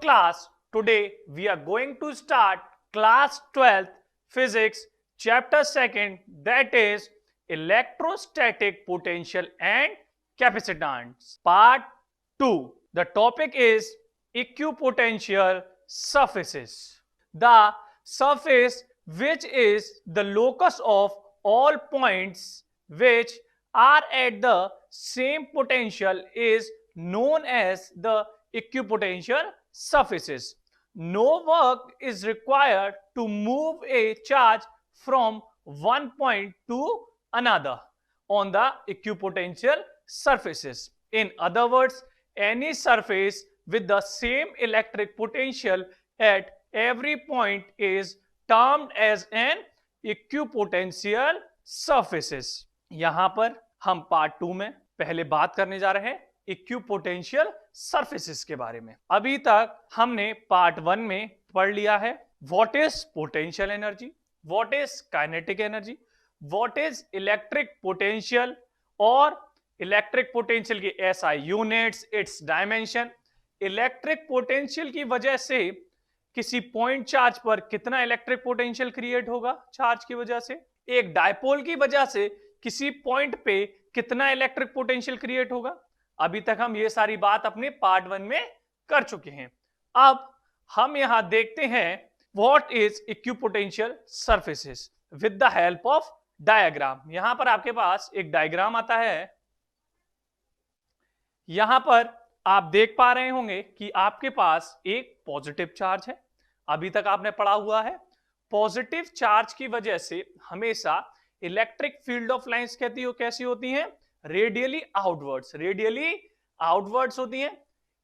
class, today we are going to start class 12th physics chapter 2nd, that is electrostatic potential and capacitance, part 2. The topic is equipotential surfaces. The surface which is the locus of all points which are at the same potential is known as the equipotential surfaces. No work is required to move a charge from one point to another on the equipotential surfaces. In other words, any surface with the same electric potential at every point is termed as an equipotential surfaces. यहां पर हम part 2 में पहले बात करने जा रहे हैं इक्विपोटेंशियल सरफेसेस के बारे में. अभी तक हमने पार्ट 1 में पढ़ लिया है what is potential energy, what is kinetic energy, what is electric potential और इलेक्ट्रिक पोटेंशियल की SI units, it's dimension. Electric potential की वजह से किसी पॉइंट चार्ज पर कितना इलेक्ट्रिक पोटेंशियल क्रिएट होगा चार्ज की वजह से, एक डायपोल की वजह से किसी पॉइंट पे कितना इलेक्ट्रिक पोटेंशियल क्रिएट होगा. अभी तक हम ये सारी बात अपने पार्ट 1 में कर चुके हैं. अब हम यहां देखते हैं what is equipotential surfaces with the help of diagram. यहां पर आपके पास एक डायग्राम आता है. यहां पर आप देख पा रहे होंगे कि आपके पास एक पॉजिटिव चार्ज है. अभी तक आपने पढ़ा हुआ है पॉजिटिव चार्ज की वजह से हमेशा इलेक्ट्रिक फील्ड ऑफ लाइंस कैसी होती हैं, रेडियली आउटवर्ड्स. रेडियली आउटवर्ड्स होती हैं.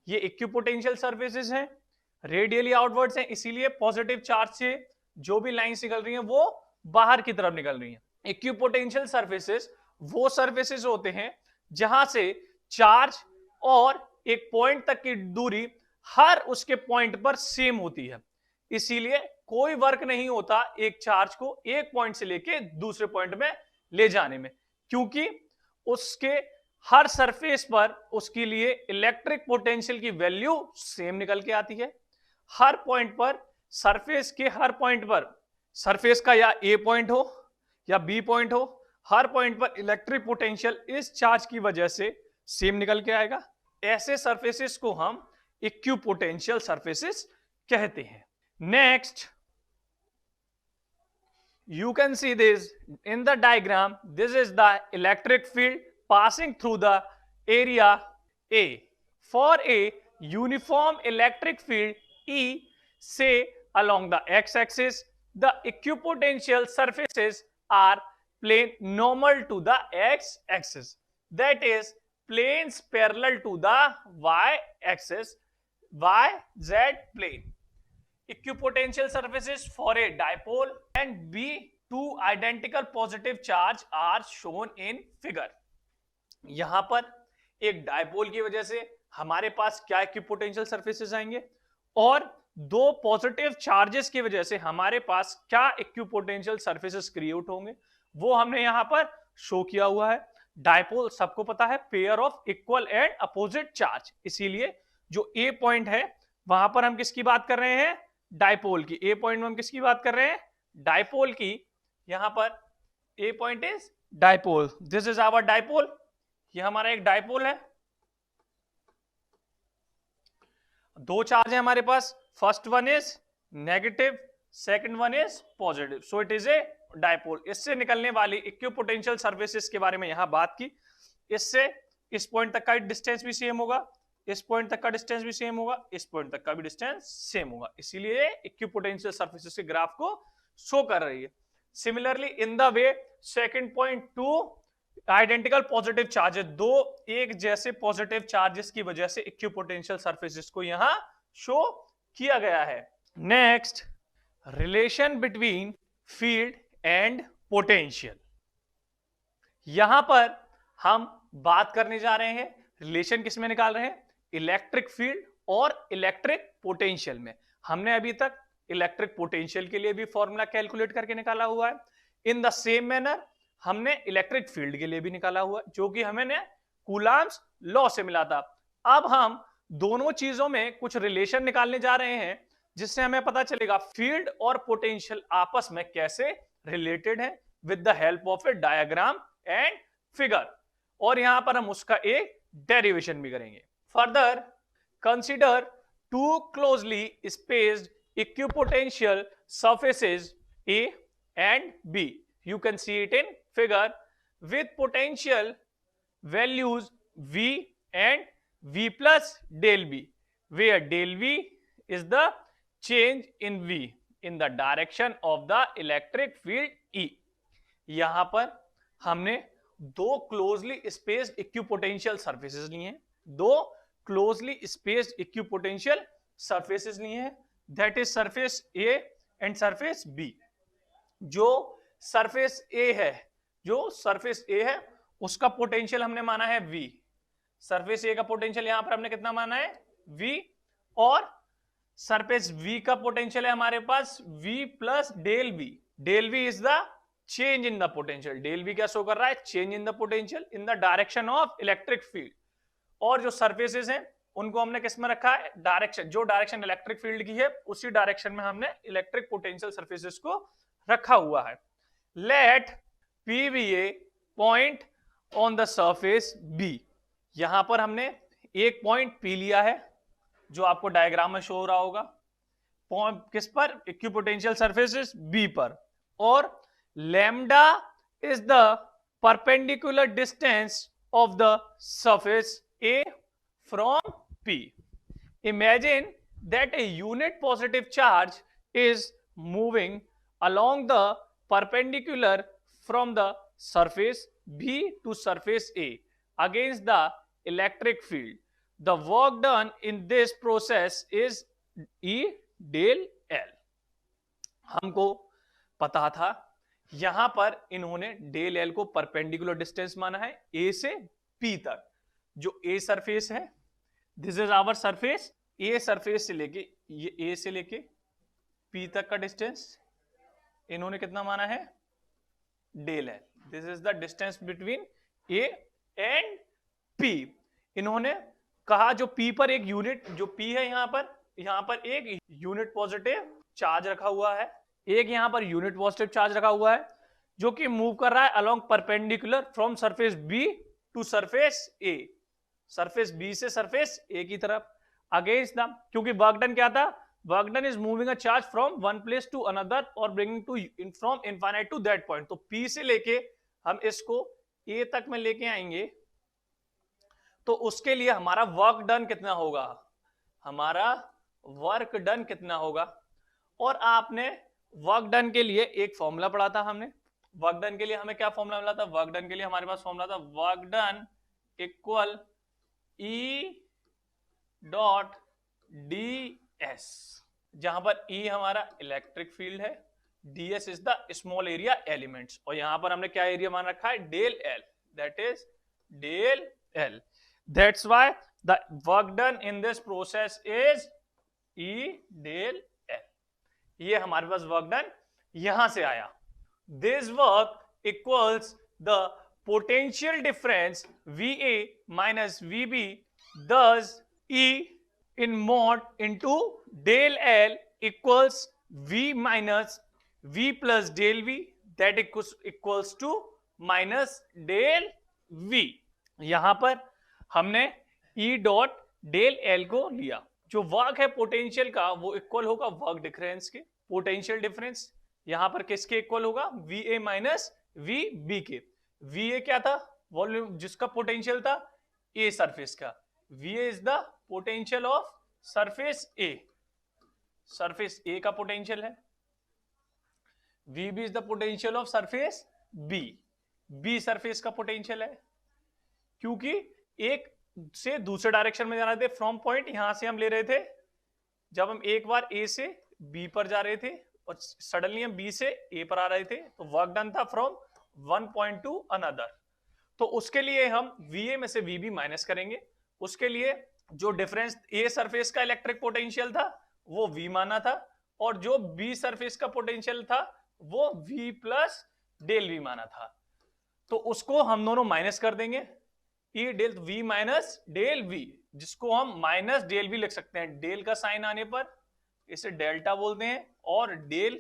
ये इक्विपोटेंशियल सर्फेसेस हैं, रेडियली आउटवर्ड्स हैं, इसीलिए पॉजिटिव चार्ज से जो भी लाइंस निकल रही हैं वो बाहर की तरफ निकल रही हैं. इक्विपोटेंशियल सर्फेसेस वो सर्फेसेस होते हैं जहां से चार्ज और एक पॉइंट तक की दूरी हर उसके पॉइंट पर सेम होती है. इसीलिए कोई वर्क नहीं होता एक चार्ज को एक पॉइंट से लेके दूसरे पॉइंट में ले जाने में, क्योंकि उसके हर सरफेस पर उसके लिए इलेक्ट्रिक पोटेंशियल की वैल्यू सेम निकल के आती है. हर पॉइंट पर सरफेस के हर पॉइंट पर सरफेस का या ए पॉइंट हो या बी पॉइंट हो, हर पॉइंट पर इलेक्ट्रिक पोटेंशियल इस चार्ज की वजह से सेम निकल के आएगा. ऐसे सरफेसेस को हम इक्विपोटेंशियल सरफेसेस कहते हैं. Next, you can see this in the diagram. This is the electric field passing through the area A. For a uniform electric field E, say along the x-axis, the equipotential surfaces are plane normal to the x-axis, that is planes parallel to the y-axis, y-z plane. Equipotential surfaces for a dipole and B, two identical positive charge are shown in figure. यहां पर एक dipole की वजह से हमारे पास क्या equipotential surfaces आएंगे और दो पॉजिटिव चार्जेस की वजह से हमारे पास क्या इक्विपोटेंशियल सरफेसेस क्रिएट होंगे वो हमने यहां पर शो किया हुआ है. डायपोल सबको पता है pair of equal and opposite charge, इसीलिए जो ए पॉइंट है वहां पर हम किसकी बात कर रहे हैं, डायपोल की. ए पॉइंट में हम किसकी बात कर रहे हैं, डायपोल की. यहां पर A point is dipole. This is our dipole. ये हमारा एक डायपोल है. दो चार्ज है हमारे पास, first one is negative, second one is positive, so it is a dipole. इससे निकलने वाली इक्विपोटेंशियल सर्फेसेस के बारे में यहां बात की. इससे इस पॉइंट तक का डिस्टेंस भी सेम होगा, इस पॉइंट तक का डिस्टेंस भी सेम होगा, इस पॉइंट तक का भी डिस्टेंस सेम होगा, इसीलिए इक्विपोटेंशियल सर्फेसेस के ग्राफ को शो कर रही है. Similarly in the way second point, two identical positive charges, दो एक जैसे पॉजिटिव चार्जेस की वजह से इक्विपोटेंशियल सर्फेसेस को यहां शो किया गया है. Next, relation between field and potential. यहां पर हम बात करने जा रहे हैं रिलेशन किसमें निकाल रहे हैं, इलेक्ट्रिक फील्ड और इलेक्ट्रिक पोटेंशियल में. हमने अभी तक इलेक्ट्रिक पोटेंशियल के लिए भी फॉर्मूला कैलकुलेट करके निकाला हुआ है. इन द सेम मैनर हमने इलेक्ट्रिक फील्ड के लिए भी निकाला हुआ है, जो कि हमें कूलम्ब्स लॉ से मिला था. अब हम दोनों चीजों में कुछ रिलेशन निकालने जा रहे हैं जिससे हमें पता चलेगा फील्ड और पोटेंशियल आपस में कैसे रिलेटेड है with the help of a diagram and figure, और यहां पर हम उसका एक डेरिवेशन भी करेंगे। Further consider to closely spaced equipotential surfaces A and B. You can see it in figure with potential values V and V plus del V, where del V is the change in V in the direction of the electric field E. यहां पर हमने दो closely spaced equipotential surfaces लिए हैं, दो closely spaced equipotential surfaces लिए हैं, that is surface A and surface B। जो सरफेस ए है उसका पोटेंशियल हमने माना है V, सरफेस ए का पोटेंशियल यहां पर हमने कितना माना है V, और सरफेस V का पोटेंशियल है हमारे पास V plus del V। Del V is the change in the potential, del V क्या शो कर रहा है, change in the potential in the direction of electric field. और जो सरफेसेस हैं उनको हमने किस में रखा है, डायरेक्शन, जो डायरेक्शन इलेक्ट्रिक फील्ड की है उसी डायरेक्शन में हमने इलेक्ट्रिक पोटेंशियल सरफेसेस को रखा हुआ है। Let P be a point on the surface B। यहां पर हमने एक पॉइंट P लिया है जो आपको डायग्राम में शो हो रहा होगा, किस पर, इक्विपोटेंशियल सरफेसेस B पर, और lambda is the perpendicular distance of the surface A from P. Imagine that a unit positive charge is moving along the perpendicular from the surface B to surface A against the electric field. The work done in this process is E del L. हमको पता था यहां पर इन्होंने del L को perpendicular distance माना है A से P तक। जो A सरफेस है, this is our surface, A surface से लेके, ये A से लेके P तक का डिस्टेंस इन्होंने कितना माना है, del L. This is the distance between A and P। इन्होंने कहा जो P पर एक यूनिट, जो P है यहां पर एक यूनिट पॉजिटिव चार्ज रखा हुआ है, एक यहां पर यूनिट पॉजिटिव चार्ज रखा हुआ है जो कि मूव कर रहा है along perpendicular from surface B to surface A, surface B से सरफेस A की तरफ अगेंस्ट द, क्योंकि वर्क डन क्या था, work done is moving a charge from one place to another और bringing to from infinite to that point. तो P से लेके हम इसको A तक में लेके आएंगे तो उसके लिए हमारा वर्क डन कितना होगा, हमारा वर्क डन कितना होगा। और आपने वर्क डन के लिए एक फॉर्मूला पढ़ा था हमने, वर्क डन के लिए हमें क्या फॉर्मूला मिला था, वर्क डन के लिए हमारे पास फॉर्मूला था work done equal E dot ds, जहां पर E हमारा इलेक्ट्रिक फील्ड है, ds is the small area elements, और यहां पर हमने क्या एरिया मान रखा है, del L, that is del L। That's why the work done in this process is E del L। ये हमारे पास वर्क डन यहां से आया। This work equals the potential difference VA minus VB, thus E in mod into del L equals V minus V plus del V, that equals to minus del V। यहां पर हमने E dot del L को लिया, जो work है potential का वो equal होगा वर्क डिफरेंस के, पोटेंशियल डिफरेंस यहां पर किसके इक्वल होगा, VA माइनस VB के। VA क्या था, वॉल्यूम जिसका पोटेंशियल था A सरफेस का, VA is the potential of surface A, surface A का पोटेंशियल है, VB is the potential of surface B, B surface का पोटेंशियल है। क्योंकि एक से दूसरे डायरेक्शन में जा रहे थे, फ्रॉम पॉइंट यहां से हम ले रहे थे, जब हम एक बार A से B पर जा रहे थे और सडनली हम B से A पर आ रहे थे, तो वर्क डन था from one point two another. तो उसके लिए हम VA में से VB माइनस करेंगे, उसके लिए जो डिफरेंस A सरफेस का इलेक्ट्रिक पोटेंशियल था वो V माना था, और जो B सरफेस का पोटेंशियल था वो V प्लस डेल V माना था। तो उसको हम दोनों माइनस कर देंगे, E del V minus del V, जिसको हम माइनस डेल भी लिख सकते हैं। डेल का साइन आने पर इसे डेल्टा बोलते हैं, और डेल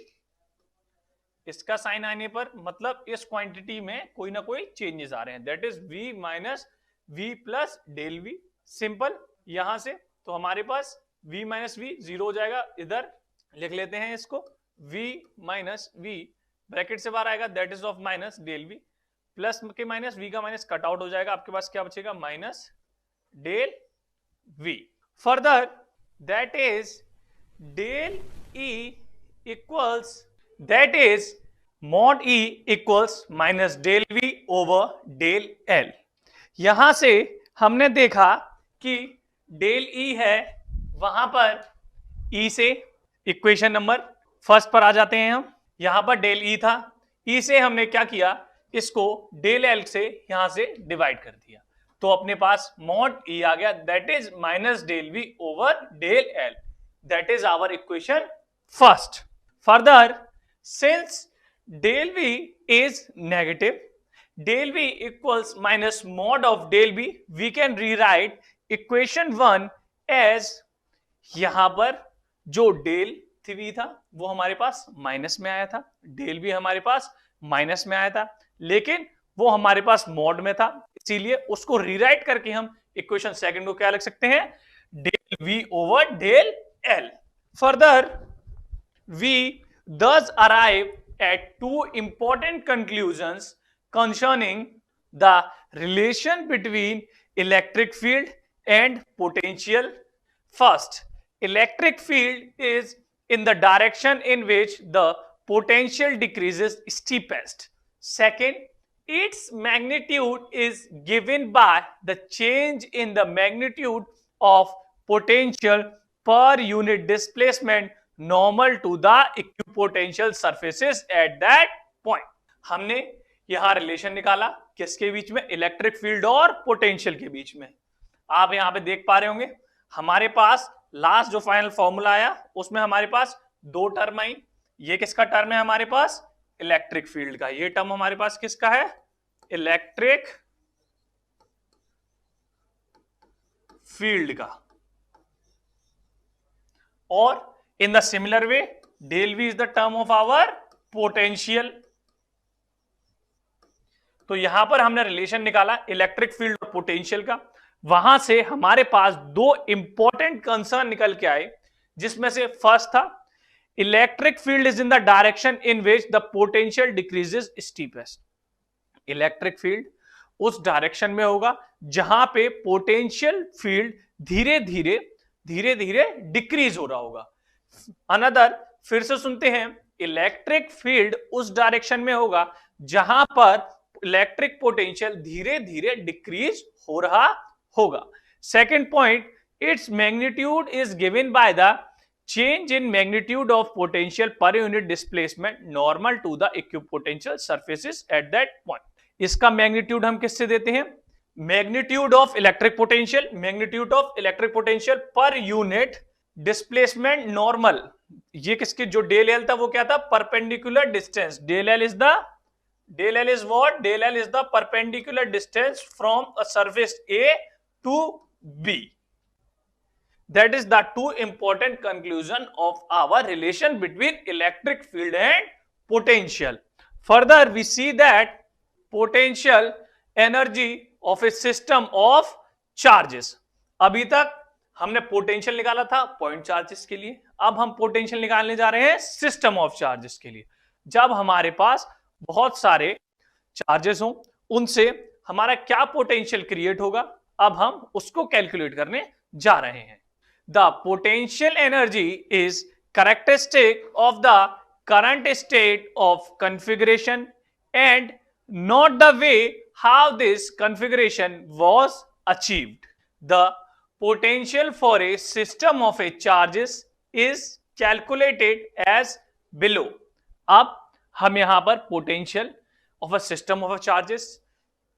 इसका साइन आने पर मतलब इस क्वांटिटी में कोई ना कोई चेंजेस आ रहे हैं, that is v minus v plus del v। Simple. यहां से तो हमारे पास v माइनस v जीरो हो जाएगा, इधर लिख लेते हैं इसको v माइनस v, ब्रैकेट से बाहर आएगा that is of minus del v, plus के माइनस v का माइनस कट आउट हो जाएगा, आपके पास क्या बचेगा minus del v। Further that is del e equals, that is mod E equals minus del V over del L। यहां से हमने देखा कि del E है, वहां पर E से इक्वेशन नंबर फर्स्ट पर आ जाते हैं हम। यहां पर del E था, E से हमने क्या किया, इसको del L से यहां से डिवाइड कर दिया, तो अपने पास mod E आ गया, that is minus del V over del L, that is our equation first। Further, since del V is negative, del V equals minus mod of del V, we can rewrite equation 1 as, यहां पर जो del V था वो हमारे पास minus में आया था, del V हमारे पास माइनस में आया था, लेकिन वो हमारे पास मॉड में था, इसीलिए उसको रीराइट करके हम इक्वेशन सेकंड को क्या लिख सकते हैं, del V over del L। Further, we thus arrive at two important conclusions concerning the relation between electric field and potential. First, electric field is in the direction in which the potential decreases steepest. Second, its magnitude is given by the change in the magnitude of potential per unit displacement normal to the equipotential surfaces at that point। हमने यहां relation निकाला किसके बीच में, electric field और potential के बीच में। आप यहां पे देख पा रहे होंगे हमारे पास लास्ट जो फाइनल फॉर्मूला आया उसमें हमारे पास दो टर्म आई, ये किसका टर्म है हमारे पास, इलेक्ट्रिक फील्ड का, ये टर्म हमारे पास किसका है, इलेक्ट्रिक फील्ड का, और in the similar way del V is the term of our potential। तो यहां पर हमने रिलेशन निकाला इलेक्ट्रिक फील्ड और पोटेंशियल का, वहां से हमारे पास दो इंपॉर्टेंट कंसर्न निकल के आए, जिसमें से फर्स्ट था electric field is in the direction in which the potential decreases steepest. Electric field उस डायरेक्शन में होगा जहां पे पोटेंशियल फील्ड धीरे धीरे डिक्रीज हो रहा होगा। अनदर, फिर से सुनते हैं, इलेक्ट्रिक फील्ड उस डायरेक्शन में होगा जहां पर इलेक्ट्रिक पोटेंशियल धीरे धीरे डिक्रीज हो रहा होगा। Second point, its magnitude is given by the change in magnitude of potential per unit displacement normal to the equipotential surfaces at that point. इसका मैग्नीट्यूड हम किससे देते हैं, magnitude of electric potential, magnitude of electric potential per unit displacement normal, ये किसके, जो del L था वो क्या था, perpendicular distance. Del L is what, del L is the perpendicular distance from a surface A to B. That is the two important conclusion of our relation between electric field and potential. Further we see that potential energy of a system of charges. अभी तक हमने potential निकाला था point charges के लिए, अब हम potential निकालने जा रहे हैं सिस्टम ऑफ चार्जेस के लिए। जब हमारे पास बहुत सारे चार्जेस हों उनसे हमारा क्या पोटेंशियल क्रिएट होगा, अब हम उसको कैलकुलेट करने जा रहे हैं। The potential energy is characteristic of the current state of configuration and not the way how this configuration was achieved. The potential for a system of a charges is calculated as below। अब हम यहां पर potential of a system of a charges,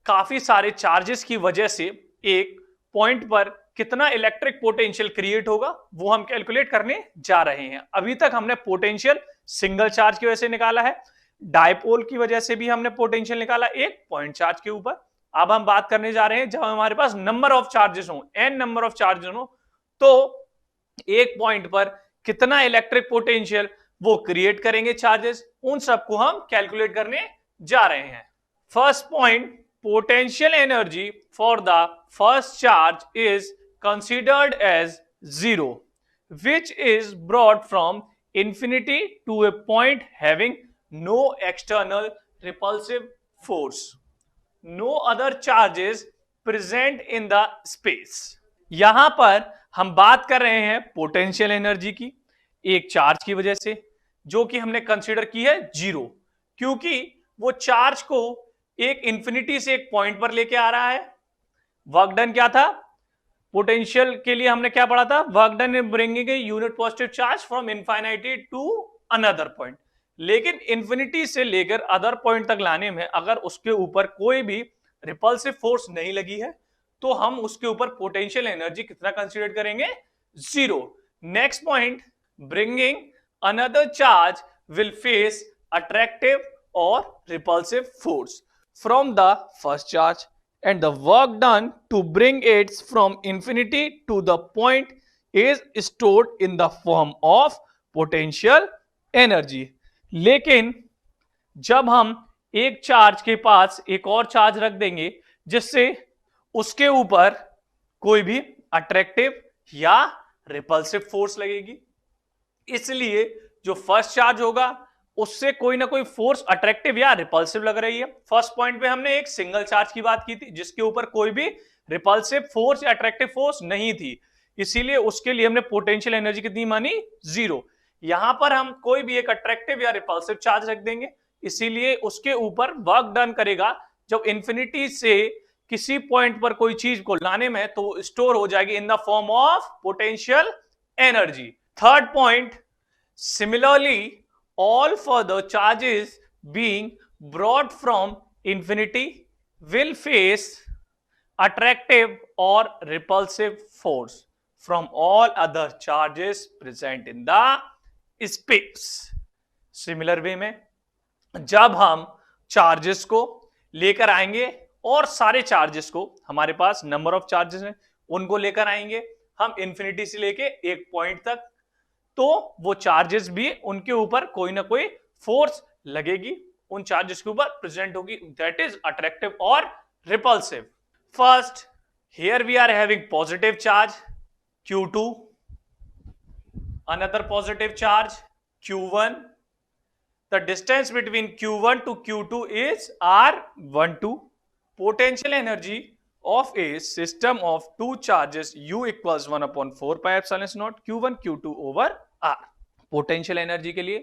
काफी सारे charges की वजह से एक पॉइंट पर कितना इलेक्ट्रिक पोटेंशियल क्रिएट होगा वो हम कैलकुलेट करने जा रहे हैं। अभी तक हमने पोटेंशियल सिंगल चार्ज की वजह से निकाला है, डायपोल की वजह से भी हमने पोटेंशियल निकाला एक पॉइंट चार्ज के ऊपर। अब हम बात करने जा रहे हैं जब हमारे पास नंबर ऑफ चार्जेस हो, n नंबर ऑफ चार्जेस हो, तो एक पॉइंट पर कितना इलेक्ट्रिक पोटेंशियल वो क्रिएट करेंगे चार्जेस, उन सबको हम कैलकुलेट करने जा रहे हैं। First point, potential energy for the first charge is considered as 0 which is brought from infinity to a point having no external repulsive force, no other charges present in the space। यहां पर हम बात कर रहे हैं potential energy की एक charge की वजह से, जो कि हमने कंसीडर की है 0, क्योंकि वो चार्ज को एक इंफिनिटी से एक पॉइंट पर लेके आ रहा है। वर्क डन क्या था, पोटेंशियल के लिए हमने क्या पढ़ा था, work done bringing a unit positive charge from infinity to another point. लेकिन इंफिनिटी से लेकर अदर पॉइंट तक लाने में अगर उसके ऊपर कोई भी रिपल्सिव फोर्स नहीं लगी है तो हम उसके ऊपर पोटेंशियल एनर्जी कितना कंसीडर करेंगे, 0। Next point, bringing another charge will face attractive और repulsive force from the first charge and the work done to bring it from infinity to the point is stored in the form of potential energy। लेकिन जब हम एक charge के पास एक और charge रख देंगे जिससे उसके ऊपर कोई भी अट्रैक्टिव या रिपल्सिव फोर्स लगेगी, इसलिए जो फर्स्ट चार्ज होगा उससे कोई ना कोई फोर्स अट्रैक्टिव या रिपल्सिव लग रही है। फर्स्ट पॉइंट पे हमने एक सिंगल चार्ज की बात की थी जिसके ऊपर कोई भी रिपल्सिव फोर्स या अट्रैक्टिव फोर्स नहीं थी, इसीलिए उसके लिए हमने पोटेंशियल एनर्जी कितनी मानी, 0। यहां पर हम कोई भी एक अट्रैक्टिव या रिपल्सिव चार्ज रख देंगे, इसीलिए उसके ऊपर वर्क डन करेगा जब इंफिनिटी से किसी पॉइंट पर कोई चीज को लाने में तो स्टोर हो जाएगी in the form of potential energy. Third point, similarly all further charges being brought from infinity will face attractive or repulsive force from all other charges present in the space। Similar way में जब हम charges को लेकर आएंगे और सारे charges को, हमारे पास नंबर ऑफ चार्जेस हैं, उनको लेकर आएंगे हम इंफिनिटी से लेके एक पॉइंट तक, तो वो चार्जेस भी उनके ऊपर कोई ना कोई फोर्स लगेगी, उन चार्जेस के ऊपर प्रेजेंट होगी, दैट इज अट्रैक्टिव और repulsive. First, here we are having positive charge Q2, another positive charge Q1, the distance between Q1 to Q2 is R12। Potential energy of a system of two charges U equals 1/4 pi epsilon naught Q1 Q2 over R। Potential energy के लिए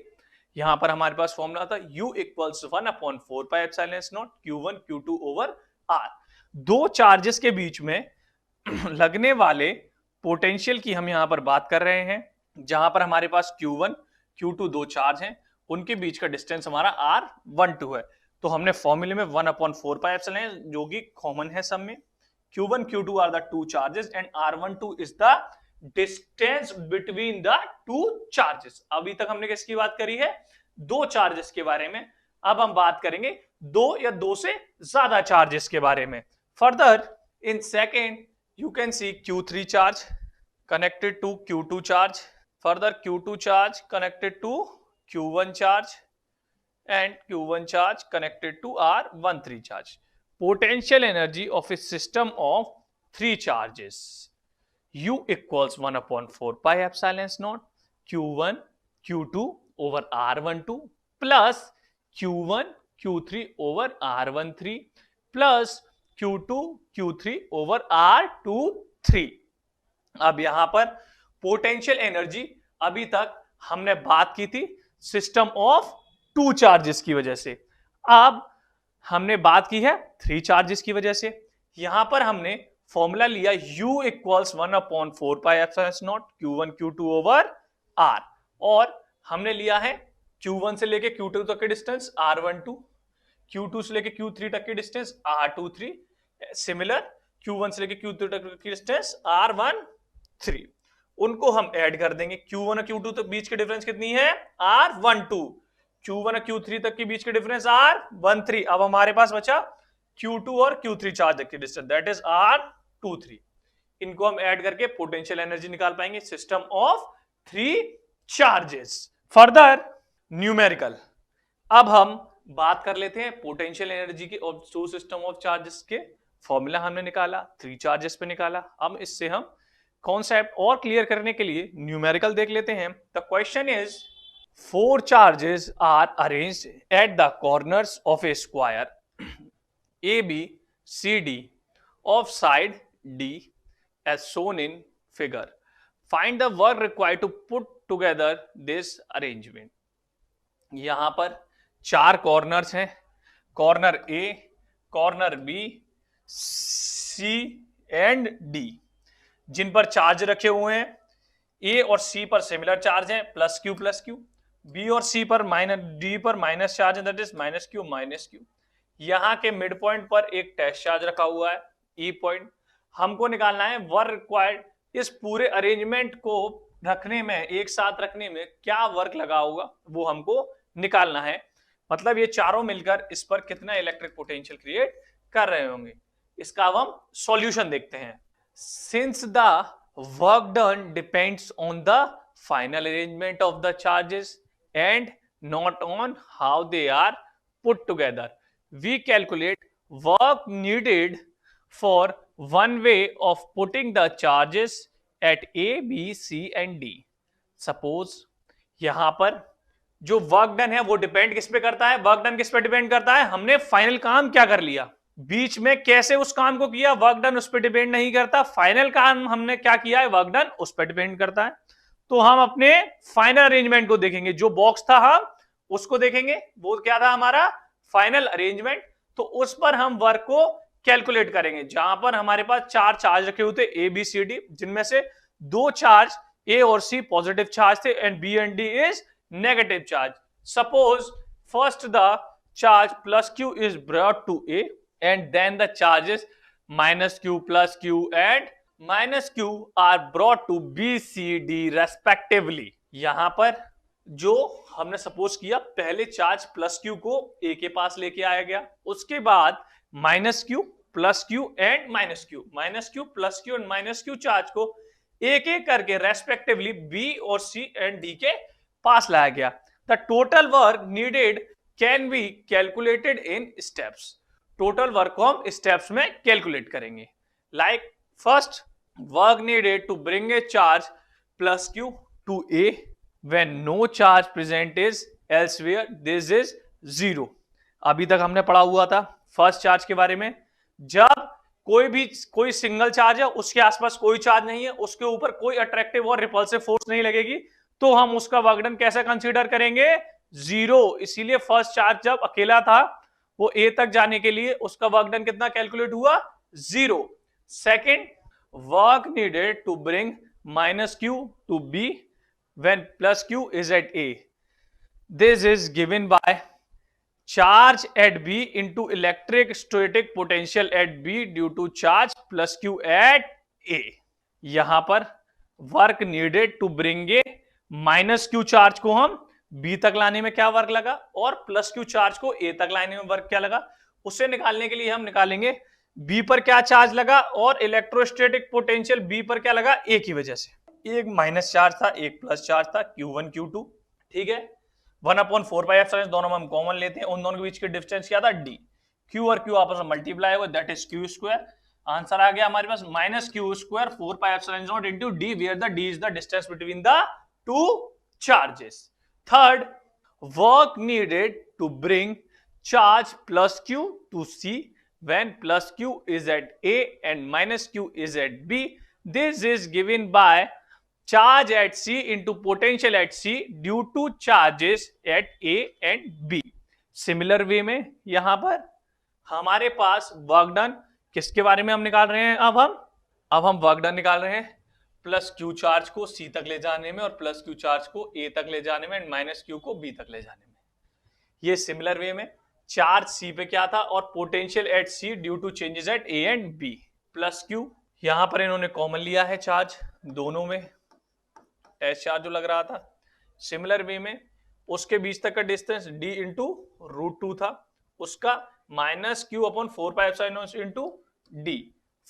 यहां पर हमारे पास formula था U equals 1/4 pi epsilon naught Q1 Q2 over R। दो charges के बीच में लगने वाले पोटेंशियल की हम यहां पर बात कर रहे हैं, जहां पर हमारे पास Q1 Q2 दो चार्ज हैं, उनके बीच का डिस्टेंस हमारा R12 है, तो हमने फॉर्मूले में 1/4 pi epsilon जो कि कॉमन है सब में। Q1 Q2 are the two charges and R12 is the distance between the two charges। अभी तक हमने किसकी बात करी है, दो चार्जेस के बारे में। अब हम बात करेंगे दो या दो से ज्यादा चार्जेस के बारे में। Further in second you can see Q3 charge connected to Q2 charge, further Q2 charge connected to Q1 charge and Q1 charge connected to R13 charge। Potential energy of a system of three charges U equals 1/4 pi epsilon naught Q1 Q2 over R12 plus Q1 Q3 over R13 plus Q2 Q3 over R23। अब यहां पर potential energy अभी तक हमने बात की थी system of two charges की वजह से, अब हमने बात की है थ्री चार्जेस की वजह से। यहां पर हमने फॉर्मूला लिया U equals 1/4 pi epsilon not Q1 Q2 over R, और हमने लिया है Q1 से लेके Q2 तक के डिस्टेंस R12, Q2 से लेके Q3 तक की डिस्टेंस R23, सिमिलर Q1 से लेके Q3 तक की डिस्टेंस R13। उनको हम ऐड कर देंगे। Q1 और Q2 तक बीच के डिफरेंस कितनी है R12, Q1 और Q3 तक के बीच के डिफरेंस R13। अब हमारे पास बचा Q2 और Q3 चार्ज की डिस्टेंस, दैट इज R23। इनको हम ऐड करके पोटेंशियल एनर्जी निकाल पाएंगे, system of 3 charges. Further numerical, अब हम बात कर लेते हैं पोटेंशियल एनर्जी की of two system of charges के। फॉर्मूला हमने निकाला, 3 चार्जेस पे निकाला। अब इससे हम कॉन्सेप्ट और क्लियर करने के लिए न्यूमेरिकल देख लेते हैं। The question is 4 charges are arranged at the corners of a square ABCD of side D as shown in figure. Find the work required to put together this arrangement. यहां पर 4 corners हैं, corner A, corner B, C and D, जिन पर charge रखे हुए हैं। A और C पर similar charge है, प्लस क्यू, बी और सी पर माइनस, डी पर माइनस चार्ज है, दैट इज माइनस क्यू। यहां के मिड पॉइंट पर एक टेस्ट चार्ज रखा हुआ है, ई पॉइंट। हमको निकालना है वर्क रिक्वायर्ड, इस पूरे अरेंजमेंट को रखने में, एक साथ रखने में क्या वर्क लगा होगा वो हमको निकालना है। मतलब ये चारों मिलकर इस पर कितना इलेक्ट्रिक पोटेंशियल क्रिएट कर रहे होंगे। इसका अब हम सॉल्यूशन देखते हैं। Since the work done depends on the final arrangement of the charges and not on how they are put together, we calculate work needed for one way of putting the charges at A, B, C and D. Suppose यहां पर जो work done है वो depend किस पे करता है, work done किस पे डिपेंड करता है, हमने फाइनल काम क्या कर लिया, बीच में कैसे उस काम को किया, वर्क डन उस पर डिपेंड नहीं करता। फाइनल काम हमने क्या किया है, वर्क डन उस पर डिपेंड करता है। तो हम अपने फाइनल अरेंजमेंट को देखेंगे, जो बॉक्स था हम उसको देखेंगे, वो क्या था हमारा फाइनल अरेंजमेंट। तो उस पर हम वर्क को कैलकुलेट करेंगे, जहां पर हमारे पास 4 चार्ज रखे हुए थे ए बी सी डी, जिनमें से 2 चार्ज ए और सी पॉजिटिव चार्ज थे and B and D is negative charge. Suppose first the charge plus Q is brought to A and then the charges minus Q, plus Q and minus Q are brought to B C D respectively. यहां पर जो हमने suppose किया, पहले charge plus Q को ए के पास लेके आया गया, उसके बाद minus Q, plus Q and minus Q, minus Q, plus Q and minus Q charge को एक एक करके रेस्पेक्टिवली बी और सी एंड डी के पास लाया गया। The total work needed can be calculated in steps. Total work को हम स्टेप्स में कैलकुलेट करेंगे। Like first, work needed to bring a charge plus q to A when no charge present is elsewhere, this is 0। अभी तक हमने पढ़ा हुआ था फर्स्ट चार्ज के बारे में। जब कोई सिंगल चार्ज है, उसके आसपास कोई चार्ज नहीं है, उसके ऊपर कोई अट्रैक्टिव और रिपल्सिव फोर्स नहीं लगेगी, तो हम उसका वर्क डन कैसे कंसीडर करेंगे, 0। इसीलिए फर्स्ट चार्ज जब अकेला था, वो ए तक जाने के लिए उसका वर्क डन कितना कैलकुलेट हुआ, 0। Second, work needed to bring minus q to B when plus q is at A. This is given by charge at B into electric static potential at B due to charge plus q at A. यहां पर work needed to bring a minus q charge को हम B तक लाने में क्या work लगा, और प्लस q चार्ज को A तक लाने में वर्क क्या लगा, उसे निकालने के लिए हम निकालेंगे बी पर क्या चार्ज लगा और इलेक्ट्रोस्टैटिक पोटेंशियल बी पर क्या लगा, ए की वजह से। एक माइनस चार्ज था, एक प्लस चार्ज था, Q1 Q2, ठीक है। 1/4πε दोनों में हम कॉमन लेते हैं, उन दोनों के बीच की डिस्टेंस क्या था, डी। क्यू और क्यू आपस में मल्टीप्लाई हुआ, that is q square. Answer आ गया हमारे पास minus q square 4πε0 into D, where the D is the distance between the two charges. Third, work needed to bring charge plus q to C when plus q is at A and minus q is at B. This is given by charge at C into potential at C due to charges at A and B. Similar way में यहां पर हमारे पास work done किसके बारे में हम निकाल रहे हैं, अब हम वर्क डन निकाल रहे हैं प्लस क्यू चार्ज को C तक ले जाने में और प्लस क्यू चार्ज को A तक ले जाने में एंड माइनस क्यू को B तक ले जाने में। ये सिमिलर वे में चार्ज सी पे क्या था और potential at C due to changes at A and B, plus Q. यहां पर इन्होंने कॉमन लिया है चार्ज दोनों में, टेस्ट चार्ज जो लग रहा था। सिमिलर वे में उसके बीच तक का डिस्टेंस d इंटू √2 था, उसका minus q upon 4πε0 into D.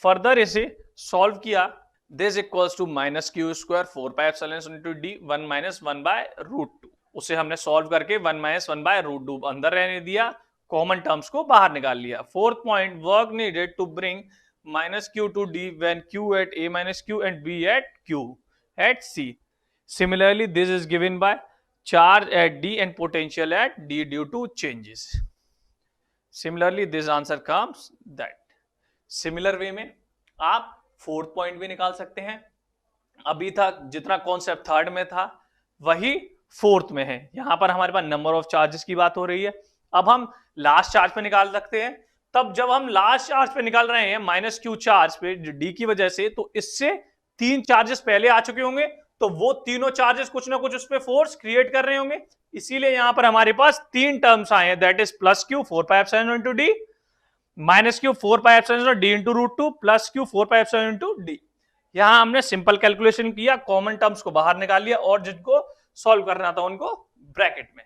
Further इसे सॉल्व किया, this equals to minus q square 4πε0 into D 1 माइनस 1 बाय रूट 2। उसे हमने सॉल्व करके 1 माइनस 1 बाय रूट 2 अंदर रहने दिया, कॉमन टर्म्स को बाहर निकाल लिया। Fourth point, work needed to bring minus Q to D when Q at A minus Q and B at Q at C. Similarly, this is given by charge at D and potential at D due to changes. Similarly, this answer comes that. Similar way में आप fourth point भी निकाल सकते हैं। अभी तक जितना concept third में था वही फोर्थ में है। यहां पर हमारे पास नंबर ऑफ चार्जेस की बात हो रही है। अब हम लास्ट चार्ज पे निकाल सकते हैं। तब जब हम लास्ट चार्ज पे निकाल रहे हैं माइनस क्यू चार्ज पे डी की वजह से, तो इससे 3 चार्जेस पहले आ चुके होंगे, तो वो तीनों चार्जेस कुछ ना कुछ उस पर फोर्स क्रिएट कर रहे होंगे। इसीलिए यहां पर हमारे पास 3 टर्म्स आए हैं, that is plus q 4πε0 into D, minus q 4πε0 D into root 2, plus q 4πε0 into D. यहां हमने सिंपल कैलकुलेशन किया, कॉमन टर्म्स को बाहर निकाल लिया और जिनको सॉल्व करना था उनको ब्रैकेट में।